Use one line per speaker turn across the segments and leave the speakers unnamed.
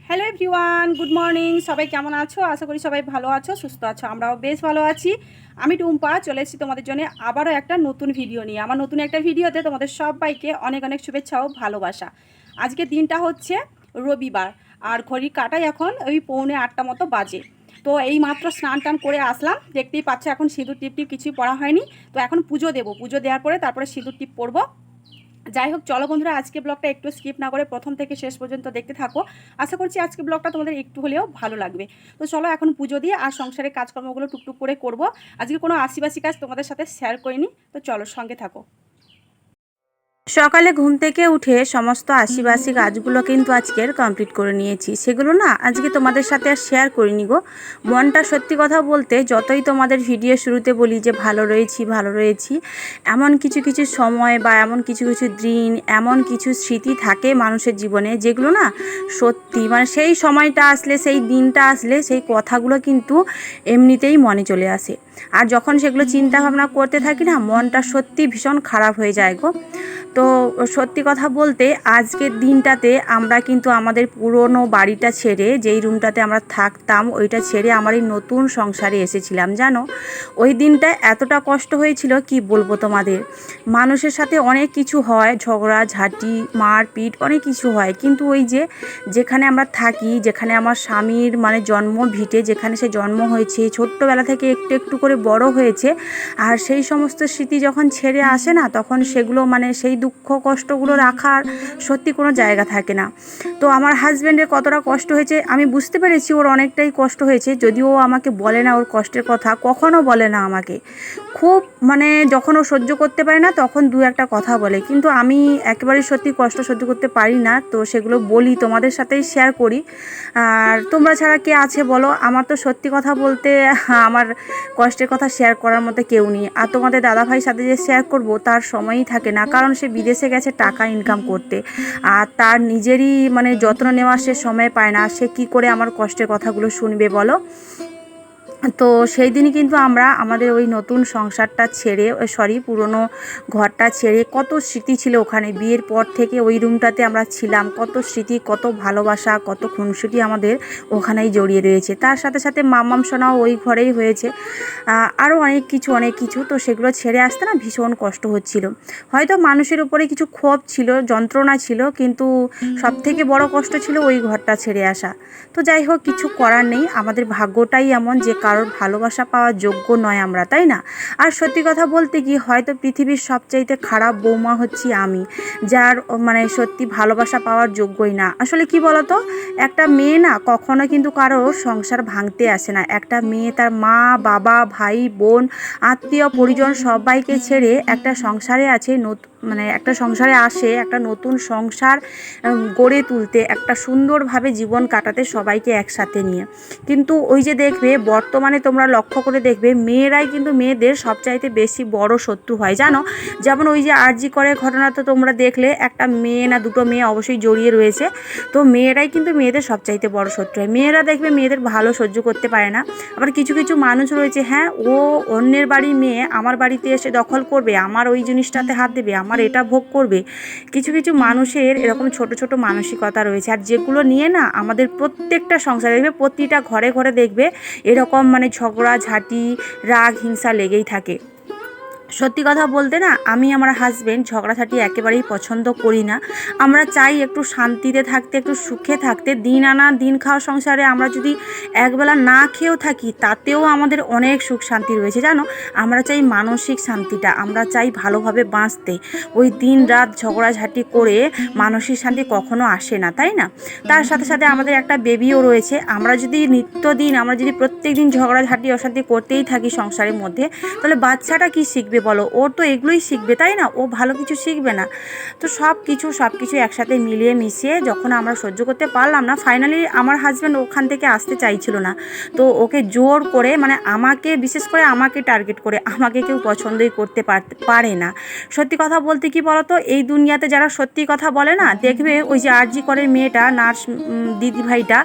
Hello everyone, good morning. সবাই কেমন আছো? আশা করি সবাই ভালো আছো, সুস্থ আছো। আমরাও বেশ ভালো আছি। আমি টুম্পা চলে এসেছি তোমাদের জন্য আবারও একটা নতুন ভিডিও নিয়ে। আমার নতুন একটা ভিডিওতে তোমাদের সবাইকে অনেক অনেক শুভেচ্ছা ও ভালোবাসা। আজকে দিনটা হচ্ছে রবিবার, আর ঘড়ির কাঁটায় এখন ওই 7:45 মতো বাজে। তো এই মাত্র স্নান টান করে আসলাম, দেখতেই পাচ্ছ। এখন সিঁদুর টিপ টিপ কিছুই পড়া হয়নি, তো এখন পুজো দেবো। পুজো দেওয়ার পরে তারপরে সিঁদুর টিপ পরবো। যাই হোক, চলো বন্ধুরা, আজকে ব্লগটা একটু স্কিপ না করে প্রথম থেকে শেষ পর্যন্ত দেখতে থাকো। আশা করছি আজকে ব্লগটা তোমাদের একটু হলেও ভালো লাগবে। তো চলো এখন পুজো দিয়ে আর সংসারের কাজকর্মগুলো টুকটুক করে করব। আজকে কোনো আশিবাসী কাজ তোমাদের সাথে শেয়ার করিনি, তো চলো সঙ্গে থাকো।
সকালে ঘুম থেকে উঠে সমস্ত আশিবাসী কাজগুলো কিন্তু আজকের কমপ্লিট করে নিয়েছি। সেগুলো না আজকে তোমাদের সাথে আর শেয়ার করিনি গো। মনটা সত্যি কথা বলতে, যতই তোমাদের ভিডিও শুরুতে বলি যে ভালো রয়েছি ভালো রয়েছি, এমন কিছু কিছু সময় বা এমন কিছু কিছু দিন, এমন কিছু স্মৃতি থাকে মানুষের জীবনে যেগুলো না সত্যি মানে সেই সময়টা আসলে, সেই দিনটা আসলে সেই কথাগুলো কিন্তু এমনিতেই মনে চলে আসে। আর যখন সেগুলো চিন্তা ভাবনা করতে থাকি না, মনটা সত্যি ভীষণ খারাপ হয়ে যায় গো। তো সত্যি কথা বলতে, আজকের দিনটাতে আমরা কিন্তু আমাদের পুরনো বাড়িটা ছেড়ে, যেই রুমটাতে আমরা থাকতাম ওইটা ছেড়ে আমার এই নতুন সংসারে এসেছিলাম। জানো, ওই দিনটা এতটা কষ্ট হয়েছিল কি বলবো তোমাদের। মানুষের সাথে অনেক কিছু হয়, ঝগড়া ঝাঁটি মারপিট অনেক কিছু হয়, কিন্তু ওই যে যেখানে আমরা থাকি, যেখানে আমার স্বামীর মানে জন্ম ভিটে, যেখানে সে জন্ম হয়েছে, ছোট্টবেলা থেকে একটু একটু করে বড় হয়েছে, আর সেই সমস্ত স্মৃতি যখন ছেড়ে আসে না, তখন সেগুলো মানে সেই দুঃখ কষ্টগুলো রাখার সত্যি কোনো জায়গা থাকে না। তো আমার হাজব্যান্ডের কতটা কষ্ট হয়েছে আমি বুঝতে পেরেছি, ওর অনেকটাই কষ্ট হয়েছে। যদিও ও আমাকে বলে না ওর কষ্টের কথা, কখনো বলে না আমাকে। খুব মানে যখন ও সহ্য করতে পারে না তখন দু একটা কথা বলে, কিন্তু আমি একেবারেই সত্যি কষ্ট সহ্য করতে পারি না, তো সেগুলো বলি তোমাদের সাথেই শেয়ার করি। আর তোমরা ছাড়া কে আছে বলো? আমার তো সত্যি কথা বলতে আমার কষ্টের কথা শেয়ার করার মতো কেউ নেই। আর তোমাদের দাদাভাইয়ের সাথে যে শেয়ার করব তার সময়ই থাকে না, কারণ সে বিদেশে গেছে টাকা ইনকাম করতে, আর তার নিজেরই মানে যত্ন নেওয়ার সে সময় পায় না। সে কি করে আমার কষ্টের কথাগুলো শুনবে বলো? তো সেই দিনই কিন্তু আমরা আমাদের ওই নতুন সংসারটা ছেড়ে, পুরনো ঘরটা ছেড়ে, কত স্মৃতি ছিল ওখানে। বিয়ের পর থেকে ওই রুমটাতে আমরা ছিলাম, কত স্মৃতি, কত ভালোবাসা, কত খুনসুটি আমাদের ওখানেই জড়িয়ে রয়েছে। তার সাথে সাথে মাম্মাম সোনাও ওই ঘরেই হয়েছে, আরও অনেক কিছু। তো সেগুলো ছেড়ে আসতে না ভীষণ কষ্ট হচ্ছিল। হয়তো মানুষের উপরে কিছু ক্ষোভ ছিল, যন্ত্রণা ছিল, কিন্তু সবথেকে বড় কষ্ট ছিল ওই ঘরটা ছেড়ে আসা। তো যাই হোক, কিছু করার নেই, আমাদের ভাগ্যটাই এমন যে কারোর ভালোবাসা পাওয়ার যোগ্য নয় আমরা, তাই না? আর সত্যি কথা বলতে কি, হয়তো পৃথিবীর সবচাইতে খারাপ বৌমা হচ্ছি আমি, যার মানে সত্যি ভালোবাসা পাওয়ার যোগ্যই না। আসলে কি বলতো, একটা মেয়ে না কখনো কিন্তু কারোর সংসার ভাঙতে আসে না। একটা মেয়ে তার মা বাবা ভাই বোন আত্মীয় পরিজন সবাইকে ছেড়ে একটা সংসারে আছে, মানে একটা সংসারে আসে, একটা নতুন সংসার গড়ে তুলতে, একটা সুন্দরভাবে জীবন কাটাতে সবাইকে একসাথে নিয়ে। কিন্তু ওই যে দেখবে বর্তমানে তোমরা লক্ষ্য করে দেখবে, মেয়েরাই কিন্তু মেয়েদের সবচাইতে বেশি বড় শত্রু হয়, জানো? যেমন ওই যে আরজি করে ঘটনা তো তোমরা দেখলে, একটা মেয়ে না দুটো মেয়ে অবশ্যই জড়িয়ে রয়েছে। তো মেয়েরাই কিন্তু মেয়েদের সবচাইতে বড় শত্রু হয়। মেয়েরা দেখবে মেয়েদের ভালো সহ্য করতে পারে না। আবার কিছু কিছু মানুষ রয়েছে, হ্যাঁ ও অন্যের বাড়ির মেয়ে আমার বাড়িতে এসে দখল করবে, আমার ওই জিনিসটাতে হাত দেবে, আমার এটা ভোগ করবে। কিছু কিছু মানুষের এরকম ছোট ছোট মানসিকতা রয়েছে, আর যেগুলো নিয়ে না আমাদের প্রত্যেকটা সংসারে দেখবে, প্রতিটা ঘরে ঘরে দেখবে এরকম মানে ঝগড়া ঝাঁটি রাগ হিংসা লেগেই থাকে। সত্যি কথা বলতে না, আমি আমার হাজব্যান্ড ঝগড়াঝাটি একেবারেই পছন্দ করি না। আমরা চাই একটু শান্তিতে থাকতে, একটু সুখে থাকতে। দিন আনা দিন খাওয়া সংসারে আমরা যদি একবেলা না খেয়েও থাকি, তাতেও আমাদের অনেক সুখ শান্তি রয়েছে, জানো? আমরা চাই মানসিক শান্তিটা, আমরা চাই ভালোভাবে বাঁচতে। ওই দিন রাত ঝগড়াঝাটি করে মানসিক শান্তি কখনো আসে না, তাই না? তার সাথে সাথে আমাদের একটা বেবিও রয়েছে। আমরা যদি নিত্যদিন, আমরা যদি প্রত্যেক দিন ঝগড়াঝাটি অশান্তি করতেই থাকি সংসারের মধ্যে, তাহলে বাচ্চাটা কি শিখবে বলো? ওর তো এগুলোই শিখবে, তাই না? ও ভালো কিছু শিখবে না। তো সব কিছু একসাথে মিলিয়ে মিশিয়ে যখন আমরা সহ্য করতে পারলাম না, ফাইনালি আমার হাজব্যান্ড ওখান থেকে আসতে চাইছিল না। তো ওকে জোর করে, মানে আমাকে, বিশেষ করে আমাকে টার্গেট করে, আমাকে কেউ পছন্দই করতে পারে না। সত্যি কথা বলতে কি বলতো, এই দুনিয়াতে যারা সত্যি কথা বলে না, দেখবে ওই যে আরজি করের মেয়েটা, নার্স দিদিভাইটা,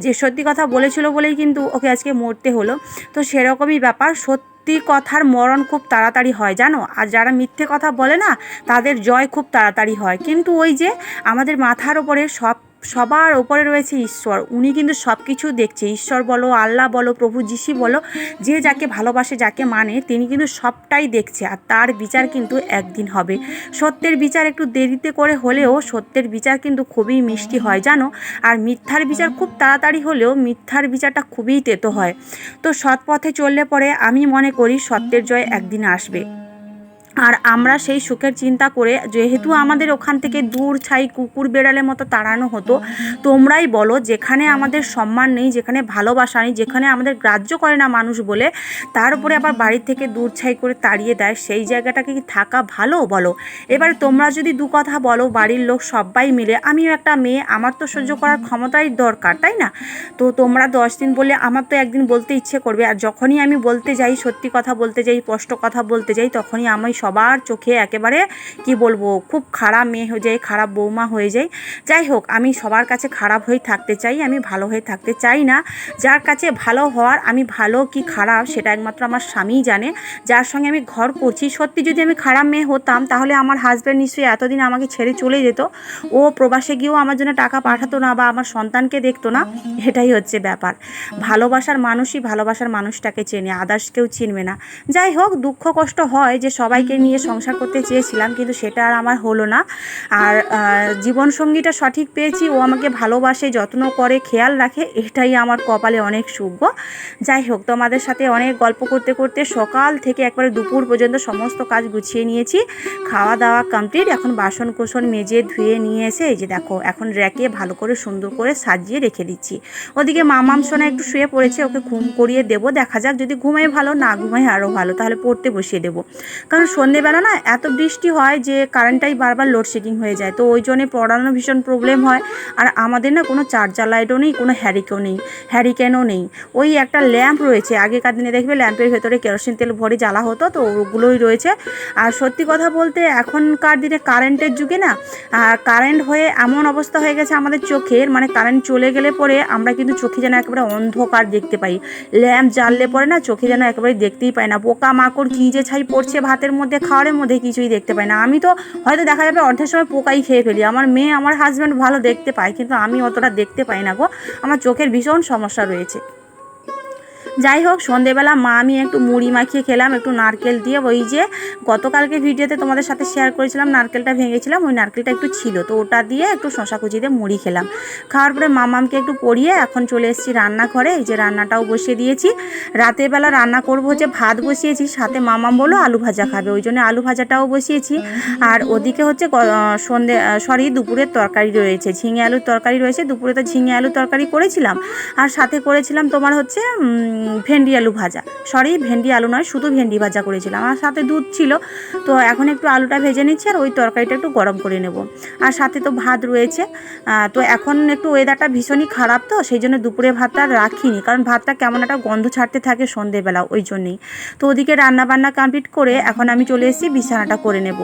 যে সত্যি কথা বলেছিল বলেই কিন্তু ওকে আজকে মরতে হলো। তো সেরকমই ব্যাপার, সত্যি কথার মরণ খুব তাড়াতাড়ি হয়, জানো? আর যারা মিথ্যে কথা বলে না, তাদের জয় খুব তাড়াতাড়ি হয়। কিন্তু ওই যে আমাদের মাথার ওপরে সব সবার ওপরে রয়েছে ঈশ্বর, উনি কিন্তু সব কিছু দেখছে। ঈশ্বর বলো, আল্লাহ বলো, প্রভু যিশু বলো, যে যাকে ভালোবাসে, যাকে মানে, তিনি কিন্তু সবটাই দেখছে। আর তার বিচার কিন্তু একদিন হবে। সত্যের বিচার একটু দেরিতে করে হলেও সত্যের বিচার কিন্তু খুবই মিষ্টি হয় জানো। আর মিথ্যার বিচার খুব তাড়াতাড়ি হলেও মিথ্যার বিচারটা খুবই তেতো হয়। তো সৎ পথে চললে পরে আমি মনে করি সত্যের জয় একদিন আসবে। আর আমরা সেই সুখের চিন্তা করে, যেহেতু আমাদের ওখান থেকে দূর ছাই কুকুর বেড়ালের মতো তাড়ানো হতো, তোমরাই বলো, যেখানে আমাদের সম্মান নেই, যেখানে ভালোবাসা নেই, যেখানে আমাদের গ্রাহ্য করে না মানুষ বলে, তার উপরে আবার বাড়ি থেকে দূর ছাই করে তাড়িয়ে দেয়, সেই জায়গাটাকে কি থাকা ভালো বলো? এবার তোমরা যদি দু কথা বলো, বাড়ির লোক সবাই মিলে, আমিও একটা মেয়ে, আমার তো সহ্য করার ক্ষমতাই দরকার, তাই না? তো তোমরা 10 দিন বললে আমার তো একদিন বলতে ইচ্ছে করবে। আর যখনই আমি বলতে যাই, সত্যি কথা বলতে যাই, স্পষ্ট কথা বলতে যাই, তখনই আমি সবার চোখে একেবারে কি বলবো, খুব খারাপ মেয়ে হয়ে যায়, খারাপ বৌমা হয়ে যায়। যাই হোক, আমি সবার কাছে খারাপ হয়ে থাকতে চাই, আমি ভালো হয়ে থাকতে চাই না। যার কাছে ভালো হওয়ার, আমি ভালো কি খারাপ সেটা একমাত্র আমার স্বামীই জানে, যার সঙ্গে আমি ঘর করছি। সত্যি যদি আমি খারাপ মেয়ে হতাম, তাহলে আমার হাজব্যান্ড নিশ্চয়ই এতদিন আমাকে ছেড়ে চলে যেত। ও প্রবাসে গিয়েও আমার জন্য টাকা পাঠাতো না, বা আমার সন্তানকে দেখতো না। এটাই হচ্ছে ব্যাপার। ভালোবাসার মানুষই ভালোবাসার মানুষটাকে চেনে, আদার্স কেউ চিনবে না। যাই হোক, দুঃখ কষ্ট হয় যে সবাইকে নিয়ে সংসার করতে চেয়েছিলাম, কিন্তু সেটা আর আমার হলো না। আর জীবনসঙ্গীটা সঠিক পেয়েছি, ও আমাকে ভালোবাসে, যত্ন করে, খেয়াল রাখে, এটাই আমার কপালে অনেক সুখ গো। যাই হোক, তোমাদের সাথে অনেক গল্প করতে করতে সকাল থেকে একবারে দুপুর পর্যন্ত সমস্ত কাজ গুছিয়ে নিয়েছি। খাওয়া দাওয়া কমপ্লিট। এখন বাসন কোসন মেজে ধুয়ে নিয়ে এসে এই যে দেখো, এখন র্যাকে ভালো করে সুন্দর করে সাজিয়ে রেখে দিচ্ছি। ওদিকে মামাম সোনা একটু শুয়ে পড়েছে, ওকে ঘুম করিয়ে দেবো। দেখা যাক, যদি ঘুমায় ভালো, না ঘুমায় আরও ভালো, তাহলে পড়তে বসিয়ে দেবো। কারণ সন্ধেবেলা না এত বৃষ্টি হয় যে কারেন্টটাই বারবার লোডশেডিং হয়ে যায়, তো ওই জন্যে পড়ানো ভীষণ প্রবলেম হয়। আর আমাদের না কোনো চার্জার লাইটও নেই, কোনো হ্যারিকেনও নেই। ওই একটা ল্যাম্প রয়েছে, আগেকার দিনে দেখবে ল্যাম্পের ভেতরে কেরোসিন তেল ভরে জ্বালা হতো, তো ওগুলোই রয়েছে। আর সত্যি কথা বলতে এখনকার দিনে কারেন্টের যুগে না, কারেন্ট হয়ে এমন অবস্থা হয়ে গেছে আমাদের চোখের, মানে কারেন্ট চলে গেলে পরে আমরা কিন্তু চোখে যেন একেবারে অন্ধকার দেখতে পাই। ল্যাম্প জ্বাললে পরে না চোখে যেন একেবারে দেখতেই পাই না, পোকা মাকড় কী যে ছাই পড়ছে ভাতের মধ্যে, খাওয়ারের মধ্যে, কিছুই দেখতে পাই না। আমি তো হয়তো দেখা যাবে অর্ধেক সময় পোকাই খেয়ে ফেলি। আমার মেয়ে, আমার হাজব্যান্ড ভালো দেখতে পায়, কিন্তু আমি অতটা দেখতে পাই না গো, আমার চোখের ভীষণ সমস্যা রয়েছে। যাই হোক, সন্ধেবেলা মা আমি একটু মুড়ি মাখিয়ে খেলাম, একটু নারকেল দিয়ে। ওই যে গতকালকে ভিডিওতে তোমাদের সাথে শেয়ার করেছিলাম, নারকেলটা ভেঙেছিলাম, ওই নারকেলটা একটু ছিল, তো ওটা দিয়ে একটু শশা কুচি দিয়ে মুড়ি খেলাম। খাওয়ার পরে মামামকে একটু পরিয়ে এখন চলে এসেছি রান্নাঘরে। এই যে রান্নাটাও বসিয়ে দিয়েছি। রাতের বেলা রান্না করবো হচ্ছে ভাত বসিয়েছি, সাথে মামাম বললো আলু ভাজা খাবে, ওই জন্য আলু ভাজাটাও বসিয়েছি। আর ওদিকে হচ্ছে দুপুরের তরকারি রয়েছে, ঝিঙে আলুর তরকারি রয়েছে। দুপুরে তো ঝিঙে আলুর তরকারি করেছিলাম, আর সাথে করেছিলাম তোমার হচ্ছে ভেন্ডি আলু ভাজা। ভেন্ডি আলু নয়, শুধু ভেন্ডি ভাজা করেছিলাম, আর সাথে দুধ ছিল। তো এখন একটু আলুটা ভেজে নিচ্ছি, আর ওই তরকারিটা একটু গরম করে নেব। আর সাথে তো ভাত রয়েছে। তো এখন একটু ওয়েদারটা ভীষণই খারাপ, তো সেই জন্য দুপুরে ভাতটা রাখিনি, কারণ ভাতটা কেমন একটা গন্ধ ছাড়তে থাকে সন্ধেবেলা, ওই জন্যেই। তো ওদিকে রান্নাবান্না কমপ্লিট করে এখন আমি চলে এসেছি বিছানাটা করে নেব।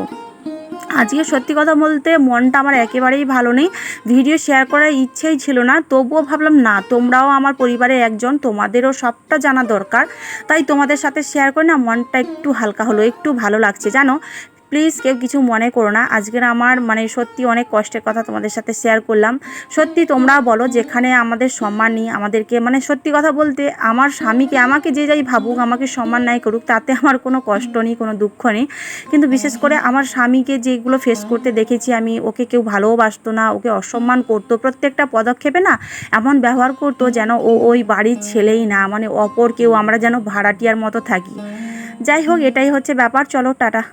আজকে সত্যি কথা বলতে মনটা আমার একেবারেই ভালো নেই, ভিডিও শেয়ার করার ইচ্ছেই ছিল না। তবুও ভাবলাম না, তোমরাও আমার পরিবারের একজন, তোমাদেরও সবটা জানা দরকার, তাই তোমাদের সাথে শেয়ার করে না মনটা একটু হালকা হলো, একটু ভালো লাগছে জানো। প্লিজ কেউ কিছু মনে করো না, আজকের আমার মানে সত্যি অনেক কষ্টের কথা তোমাদের সাথে শেয়ার করলাম। সত্যি তোমরা বলো, যেখানে আমাদের সম্মান নেই, আমাদেরকে মানে সত্যি কথা বলতে আমার স্বামীকে, আমাকে যে যাই ভাবুক, আমাকে সম্মান নাই করুক, তাতে আমার কোনো কষ্ট নেই, কোনো দুঃখ নেই। কিন্তু বিশেষ করে আমার স্বামীকে যেগুলো ফেস করতে দেখেছি আমি, ওকে কেউ ভালোবাসতো না, ওকে অসম্মান করতো, প্রত্যেকটা পদক্ষেপে না এমন ব্যবহার করতো যেন ও ওই বাড়ির ছেলেই না, মানে অপর কেউ, আমরা যেন ভাড়াটিয়ার মতো থাকি। যাই হোক, এটাই হচ্ছে ব্যাপার। চলো টাটা।